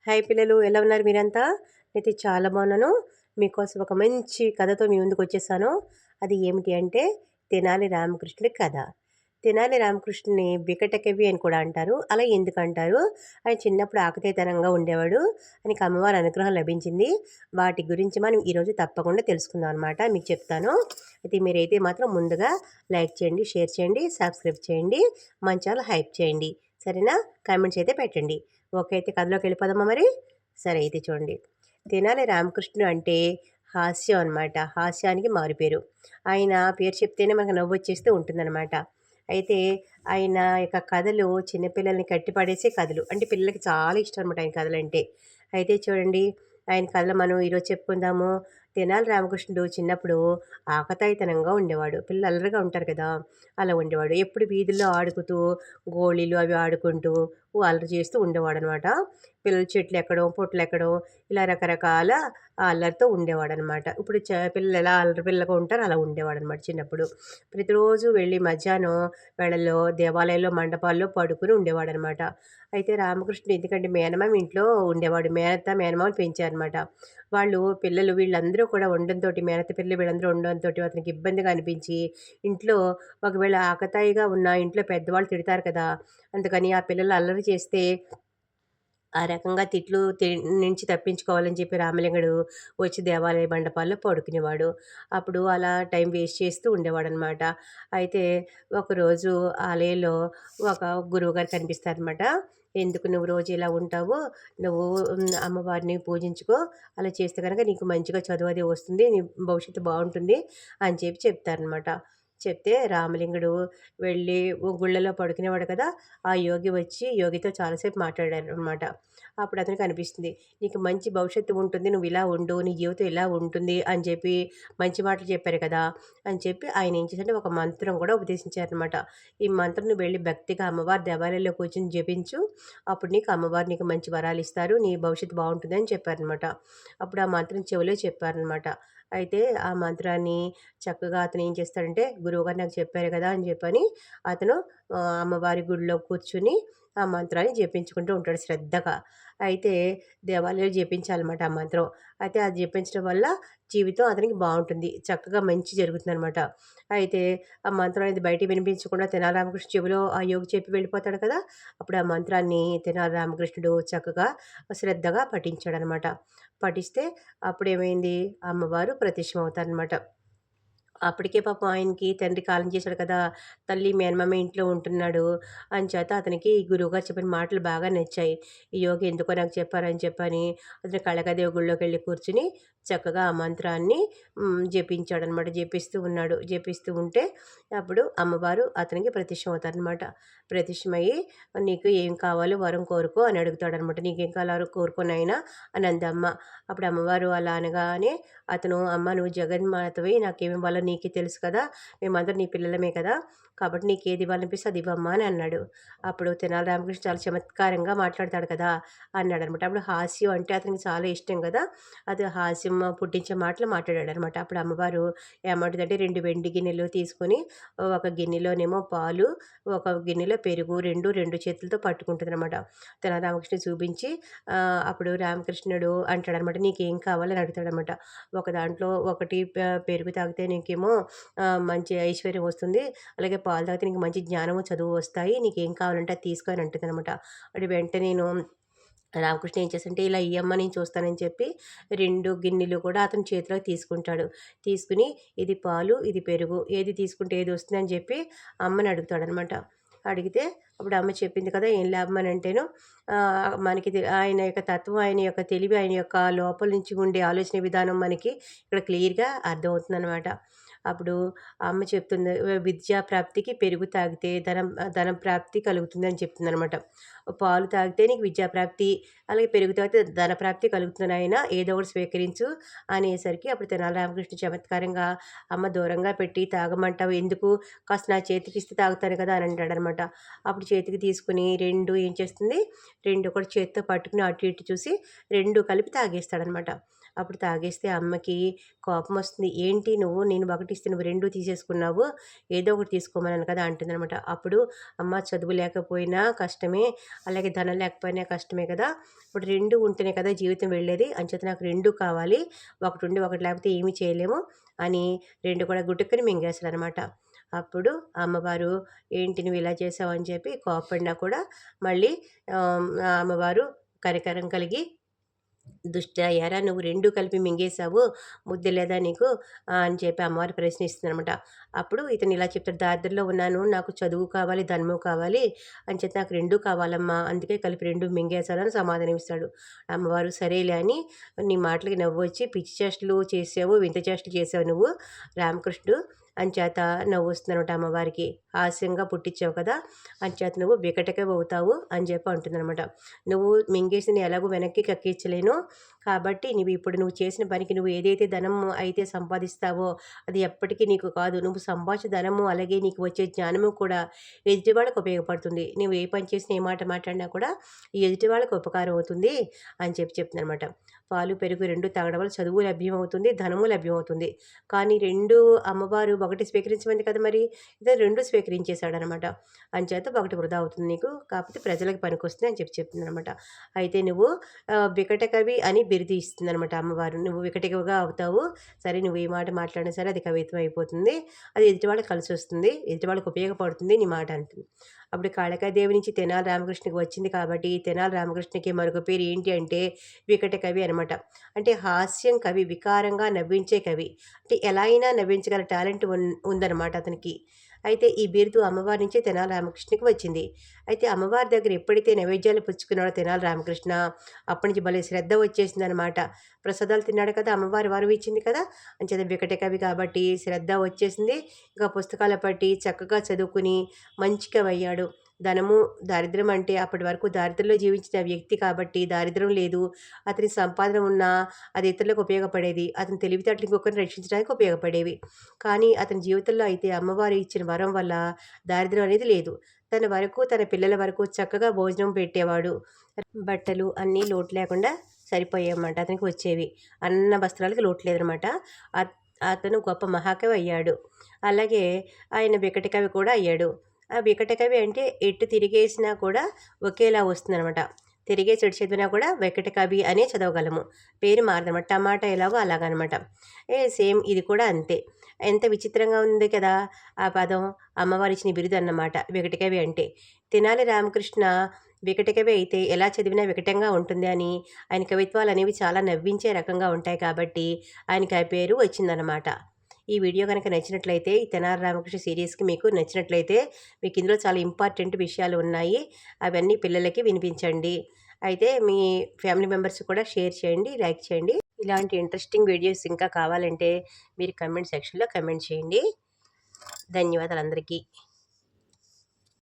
Hi పిల్లలు, ఎలా ఉన్నారు మీరంతా? అయితే చాలా బాగున్నాను. మీకోసం ఒక మంచి కథతో మీ ముందుకు వచ్చేసాను. అది ఏమిటి అంటే తెనాలి రామకృష్ణుడి కథ. తెనాలి రామకృష్ణుని వికట కవి అని కూడా అంటారు. అలా ఎందుకు అంటారు? ఆయన చిన్నప్పుడు ఆకతాయితనంగా ఉండేవాడు. ఆయనకి అమ్మవారి అనుగ్రహం లభించింది. వాటి గురించి మనం ఈరోజు తప్పకుండా తెలుసుకుందాం అనమాట. మీకు చెప్తాను. అయితే మీరైతే మాత్రం ముందుగా లైక్ చేయండి, షేర్ చేయండి, సబ్స్క్రైబ్ చేయండి, మన ఛానల్ హైప్ చేయండి. సరేనా? కామెంట్స్ అయితే పెట్టండి. ఓకే, అయితే కథలోకి వెళ్ళిపోదామా మరి? సరే, అయితే చూడండి. తెనాలి రామకృష్ణుడు అంటే హాస్యం అనమాట. హాస్యానికి మారుపేరు. ఆయన పేరు చెప్తేనే మనకు నవ్వు వచ్చేస్తూ ఉంటుందన్నమాట. అయితే ఆయన యొక్క కథలు చిన్నపిల్లల్ని కట్టిపడేసే కథలు. అంటే పిల్లలకి చాలా ఇష్టం అనమాట ఆయన కథలంటే. అయితే చూడండి, ఆయన కథలు మనం ఈరోజు చెప్పుకుందాము. తెనాలి రామకృష్ణుడు చిన్నప్పుడు ఆకతాయితనంగా ఉండేవాడు. పిల్లలు అల్లరిగా ఉంటారు కదా, అలా ఉండేవాడు. ఎప్పుడు వీధుల్లో ఆడుకుతూ గోళీలు అవి ఆడుకుంటూ అల్లరి చేస్తూ ఉండేవాడనమాట. పిల్లలు చెట్లు ఎక్కడం, పుట్టలు ఎక్కడం, ఇలా రకరకాల అల్లరితో ఉండేవాడనమాట. ఇప్పుడు పిల్లలు ఎలా అల్లరి పిల్లగా ఉంటారో అలా ఉండేవాడనమాట చిన్నప్పుడు. ప్రతిరోజు వెళ్ళి మధ్యాహ్నం వేళల్లో దేవాలయంలో మండపాల్లో పడుకుని ఉండేవాడనమాట. అయితే రామకృష్ణుడు ఎందుకంటే మేనమామ ఇంట్లో ఉండేవాడు. మేనత్త, మేనమామని పెంచారనమాట. వాళ్ళు పిల్లలు వీళ్ళందరూ కూడా ఉండడంతోటి, మేనత్త పిల్లలు వీళ్ళందరూ ఉండడంతోటి అతనికి ఇబ్బందిగా అనిపించి ఇంట్లో ఒకవేళ ఆకతాయిగా ఉన్న ఇంట్లో పెద్దవాళ్ళు తిడతారు కదా, అందుకని ఆ పిల్లలు అల్లరి చేస్తే ఆ రకంగా నుంచి తప్పించుకోవాలని చెప్పి రామలింగడు వచ్చి దేవాలయ మండపాల్లో పడుకునేవాడు. అప్పుడు అలా టైం వేస్ట్ చేస్తూ ఉండేవాడనమాట. అయితే ఒకరోజు ఆలయంలో ఒక గురువుగారు కనిపిస్తారనమాట. "ఎందుకు నువ్వు రోజు ఇలా ఉంటావు? నువ్వు అమ్మవారిని పూజించుకో. అలా చేస్తే గనక నీకు మంచిగా చదువు అది వస్తుంది. నీ భవిష్యత్తు బావుంటుంది" అని చెప్పి చెప్తారనమాట. చెప్తే రామలింగుడు వెళ్ళి గుళ్ళలో పడుకునేవాడు కదా, ఆ యోగి వచ్చి యోగితో చాలాసేపు మాట్లాడారనమాట. అప్పుడు అతనికి అనిపిస్తుంది, "నీకు మంచి భవిష్యత్తు ఉంటుంది. నువ్వు ఇలా ఉండు. నీ జీవితం ఇలా ఉంటుంది" అని చెప్పి మంచి మాటలు చెప్పారు కదా అని చెప్పి ఆయన ఏం చేశారంటే ఒక మంత్రం కూడా ఉపదేశించారనమాట. "ఈ మంత్రం నువ్వు వెళ్ళి భక్తిగా అమ్మవారి దేవాలయంలో కూర్చొని జపించు. అప్పుడు నీకు అమ్మవారు నీకు మంచి వరాలిస్తారు. నీ భవిష్యత్తు బావుంటుంది" అని చెప్పారనమాట. అప్పుడు ఆ మంత్రం చెవిలో చెప్పారనమాట. అయితే ఆ మంత్రాన్ని చక్కగా అతను ఏం చేస్తాడంటే, "గురువుగారు నాకు చెప్పారు కదా" అని చెప్పని అతను అమ్మవారి గుడిలో కూర్చుని ఆ మంత్రాన్ని జపించుకుంటూ ఉంటాడు శ్రద్ధగా. అయితే దేవాలయంలో జపించాలన్నమాట ఆ మంత్రం. అయితే అది జపించడం వల్ల జీవితం అతనికి బావుంటుంది. చక్కగా మంచి జరుగుతుందనమాట. అయితే ఆ మంత్రం అనేది బయటికి వినిపించకుండా తెనాలి రామకృష్ణ చెవిలో ఆ యోగి చెప్పి వెళ్ళిపోతాడు కదా! అప్పుడు ఆ మంత్రాన్ని తెనాలి రామకృష్ణుడు చక్కగా శ్రద్ధగా పఠించాడనమాట. పఠిస్తే అప్పుడేమైంది, అమ్మవారు ప్రత్యక్షమవుతారనమాట. అప్పటికే పాపం ఆయనకి తండ్రి కాలం చేశాడు కదా, తల్లి మేనమామ ఇంట్లో ఉంటున్నాడు. అంచేత అతనికి ఈ గురువుగారు చెప్పిన మాటలు బాగా నచ్చాయి. ఈ యోగి ఎందుకో నాకు చెప్పారని చెప్పని అతను కళాకదేవి గుడిలోకెళ్ళి కూర్చుని చక్కగా ఆ మంత్రాన్ని జపించాడనమాట. జపిస్తూ ఉన్నాడు. జపిస్తూ ఉంటే అప్పుడు అమ్మవారు అతనికి ప్రత్యక్షమవుతారనమాట. ప్రత్యక్షమయ్యి "నీకు ఏం కావాలో వరం కోరుకో" అని అడుగుతాడనమాట. "నీకేం కావాలో కోరుకో నాయనా" అని అందమ్మ. అప్పుడు అమ్మవారు అలా అనగానే అతను, "అమ్మ నువ్వు జగన్మాతవి, నాకేమివ్వాలో నీకే తెలుసు కదా! మేమందరం నీ పిల్లలమే కదా! కాబట్టి నీకేది ఇవ్వాలనిపిస్తే అది ఇవ్వమ్మా" అని అన్నాడు. అప్పుడు తెనాలి రామకృష్ణ చాలా చమత్కారంగా మాట్లాడతాడు కదా అన్నాడనమాట. అప్పుడు హాస్యం అంటే అతనికి చాలా ఇష్టం కదా! అది హాస్యం పుట్టించే మాటలు మాట్లాడాడనమాట. అప్పుడు అమ్మవారు ఏమంటదంటే 2 వెండి గిన్నెలు తీసుకొని ఒక గిన్నెలోనేమో పాలు, ఒక గిన్నెలో పెరుగు 2 చేతులతో పట్టుకుంటుందనమాట. తెనాలి రామకృష్ణ చూపించి అప్పుడు రామకృష్ణుడు అంటాడనమాట, "నీకేం కావాలని" అడుగుతాడనమాట. ఒక దాంట్లో ఒకటి పెరుగు తాగితే నీకేమో మంచి ఐశ్వర్యం వస్తుంది. అలాగే పాలు తాగితే నీకు మంచి జ్ఞానము, చదువు వస్తాయి. నీకేం కావాలంటే అది తీసుకో అని అంటుందనమాట. అది వెంటనే నేను రామకృష్ణ ఏం చేస్తాడంటే, "ఇలా ఇయ్యమ్మ నేను చూస్తానని" చెప్పి 2 గిన్నెలు కూడా అతని చేతిలోకి తీసుకుంటాడు. తీసుకుని ఇది పాలు, ఇది పెరుగు ఏది తీసుకుంటే ఏది వస్తుందని చెప్పి అమ్మని అడుగుతాడనమాట. అడిగితే అప్పుడు అమ్మ చెప్పింది కదా, "ఏం లాభం" అని అంటేను మనకి ఆయన యొక్క తత్వం, ఆయన యొక్క తెలివి, ఆయన యొక్క లోపల నుంచి ఉండే ఆలోచన విధానం మనకి ఇక్కడ క్లియర్‌గా అర్థమవుతుందనమాట. అప్పుడు ఆ అమ్మ చెప్తుంది, "విద్యా ప్రాప్తికి పెరుగు తాగితే ధనం ప్రాప్తి కలుగుతుందని" చెప్తుందనమాట. "పాలు తాగితే నీకు విద్యా ప్రాప్తి, అలాగే పెరుగు తాగితే ధన ప్రాప్తి కలుగుతుంది నాయనా, ఏదో ఒకటి స్వీకరించు" అనేసరికి అప్పుడు తెనాలి రామకృష్ణ చమత్కారంగా, "అమ్మ దూరంగా పెట్టి తాగమంటావు ఎందుకు? కాస్త నా చేతికిస్తే తాగుతాను కదా" అని అంటాడనమాట. అప్పుడు చేతికి తీసుకొని 2 ఏం చేస్తుంది, 2 కూడా చేత్తో పట్టుకుని అటు ఇటు చూసి 2 కలిపి తాగేస్తాడనమాట. అప్పుడు తాగేస్తే అమ్మకి కోపమొస్తుంది. "ఏంటి నువ్వు, నేను ఒకటిస్తే నువ్వు 2 తీసేసుకున్నావు. ఏదో ఒకటి తీసుకోమన్నాను కదా" అంటుందనమాట. అప్పుడు, "అమ్మ చదువు లేకపోయినా కష్టమే, అలాగే ధనం లేకపోయినా కష్టమే కదా! ఇప్పుడు 2 ఉంటేనే కదా జీవితం వెళ్ళేది. అంచేత నాకు 2 కావాలి. ఒకటి ఉండి ఒకటి లేకపోతే ఏమీ చేయలేము అని 2 కూడా గుటుక్కుని మింగేస్తాడనమాట. అప్పుడు అమ్మవారు ఏంటి నువ్వు ఇలా చేసావు అని చెప్పి కోప్పడినా కూడా మళ్ళీ ఆ అమ్మవారు కనికరం కలిగి దుష్ట ఎరా నువ్వు 2 కలిపి మింగేశావు. బుద్ధి లేదా నీకు అని చెప్పి అమ్మవారు ప్రశ్నిస్తుందనమాట. అప్పుడు ఇతను ఇలా చెప్తాడు, దారిద్ర్యంలో ఉన్నాను. నాకు చదువు కావాలి, ధనము కావాలి. అంచేత నాకు 2 కావాలమ్మా. అందుకే కలిపి 2 మింగేశాను అని సమాధానం ఇస్తాడు. అమ్మవారు సరేలే అని నీ మాటలకి నవ్వొచ్చి పిచ్చి చేష్టలు చేసావు, వింత చేష్టలు చేసావు నువ్వు రామకృష్ణుడు అంచేత నవ్వొస్తుందనమాట అమ్మవారికి. హాస్యంగా పుట్టించావు కదా! అంచేత నువ్వు వికటకవి అవుతావు అని చెప్పి అంటుందనమాట. నువ్వు మింగేసింది ఎలాగో వెనక్కి కక్కించలేను. కాబట్టి నువ్వు చేసిన పనికి నువ్వు ఏదైతే ధనం అయితే సంపాదిస్తావో అది ఎప్పటికీ నీకు కాదు. నువ్వు సంపాదించిన ధనము అలాగే నీకు వచ్చే జ్ఞానము కూడా ఎదుటి వాళ్ళకి ఉపయోగపడుతుంది. నువ్వు ఏ పని చేసినా ఏ మాట మాట్లాడినా కూడా ఈ ఎదుటి వాళ్ళకి ఉపకారం అవుతుంది అని చెప్తుందనమాట. పాలు, పెరుగు 2 తాగడం వల్ల చదువు లభ్యమవుతుంది, ధనము లభ్యమవుతుంది. కానీ 2 అమ్మవారు ఒకటి స్వీకరించమంది కదా మరి! ఇతను 2 స్వీకరించేశాడనమాట. అంచేత ఒకటి వృధా అవుతుంది నీకు. కాకపోతే ప్రజలకు పనికొస్తుంది అని చెప్తుందనమాట. అయితే నువ్వు వికటకవి అని బిరుదు ఇస్తుందనమాట అమ్మవారు. నువ్వు వికటకవిగా అవుతావు. సరే నువ్వు ఏ మాట మాట్లాడినా సరే అది కవిత్వం అయిపోతుంది. అది ఎదుటి వాళ్ళకి కలిసొస్తుంది. ఎదుటి వాళ్ళకి ఉపయోగపడుతుంది నీ మాట అంటుంది. అప్పుడు కాళికాదేవి నుంచి తెనాలి రామకృష్ణకి వచ్చింది కాబట్టి తెనాలి రామకృష్ణకి మరొక పేరు ఏంటి అంటే వికట కవి అనమాట. అంటే హాస్యం కవి, వికారంగా నవ్వించే కవి. అంటే ఎలా అయినా నవ్వించగల టాలెంట్ ఉందన్నమాట అతనికి. అయితే ఈ బిరుదు అమ్మవారి నుంచే తెనాలి రామకృష్ణకి వచ్చింది. అయితే అమ్మవారి దగ్గర ఎప్పుడైతే నైవేద్యాలు పుచ్చుకున్నాడో తెనాలి రామకృష్ణ అప్పటి నుంచి భలే శ్రద్ధ వచ్చేసిందనమాట. ప్రసాదాలు తిన్నాడు కదా, అమ్మవారి వరం ఇచ్చింది కదా, అంచేత వికట కవి కాబట్టి శ్రద్ధ వచ్చేసింది. ఇంకా పుస్తకాల పట్టి చక్కగా చదువుకుని మంచి కవి అయ్యాడు. ధనము, దారిద్ర్యం అంటే అప్పటి వరకు దారిద్ర్యంలో జీవించిన వ్యక్తి కాబట్టి దారిద్ర్యం లేదు. అతని సంపాదన ఉన్నా అది ఇతరులకు ఉపయోగపడేది. అతని తెలివితేటలు ఇంకొకరిని రక్షించడానికి ఉపయోగపడేవి. కానీ అతని జీవితంలో అయితే అమ్మవారు ఇచ్చిన వరం వల్ల దారిద్ర్యం అనేది లేదు. తన వరకు, తన పిల్లల వరకు చక్కగా భోజనం పెట్టేవాడు. బట్టలు అన్నీ లోటు లేకుండా సరిపోయాయన్నమాట అతనికి వచ్చేవి. అన్న వస్త్రాలకి లోటు లేదనమాట. అతను గొప్ప మహాకవి అయ్యాడు. అలాగే ఆయన వికట కవి కూడా అయ్యాడు. ఆ వికట కవి అంటే ఎటు తిరిగేసినా కూడా ఒకేలా వస్తుందనమాట. తిరిగేసి ఎటు చదివినా కూడా వికట కవి అనే చదవగలము. పేరు మారదనమాట. టమాటా ఎలాగో అలాగనమాట. సేమ్ ఇది కూడా అంతే. ఎంత విచిత్రంగా ఉంది కదా ఆ పదం. అమ్మవారు ఇచ్చిన బిరుదు అన్నమాట వికట కవి అంటే. తెనాలి రామకృష్ణ వికట కవి అయితే ఎలా చదివినా వికటంగా ఉంటుంది అని, ఆయన కవిత్వాలు అనేవి చాలా నవ్వించే రకంగా ఉంటాయి కాబట్టి ఆయనకి ఆ పేరు వచ్చిందనమాట. ఈ వీడియో కనుక నచ్చినట్లయితే ఈ తెనాలి రామకృష్ణ సీరీస్కి మీకు నచ్చినట్లయితే మీకు ఇందులో చాలా ఇంపార్టెంట్ విషయాలు ఉన్నాయి. అవన్నీ పిల్లలకి వినిపించండి. అయితే మీ ఫ్యామిలీ మెంబర్స్ కూడా షేర్ చేయండి, లైక్ చేయండి. ఇలాంటి ఇంట్రెస్టింగ్ వీడియోస్ ఇంకా కావాలంటే మీరు కమెంట్ సెక్షన్లో కమెంట్ చేయండి. ధన్యవాదాలు అందరికీ.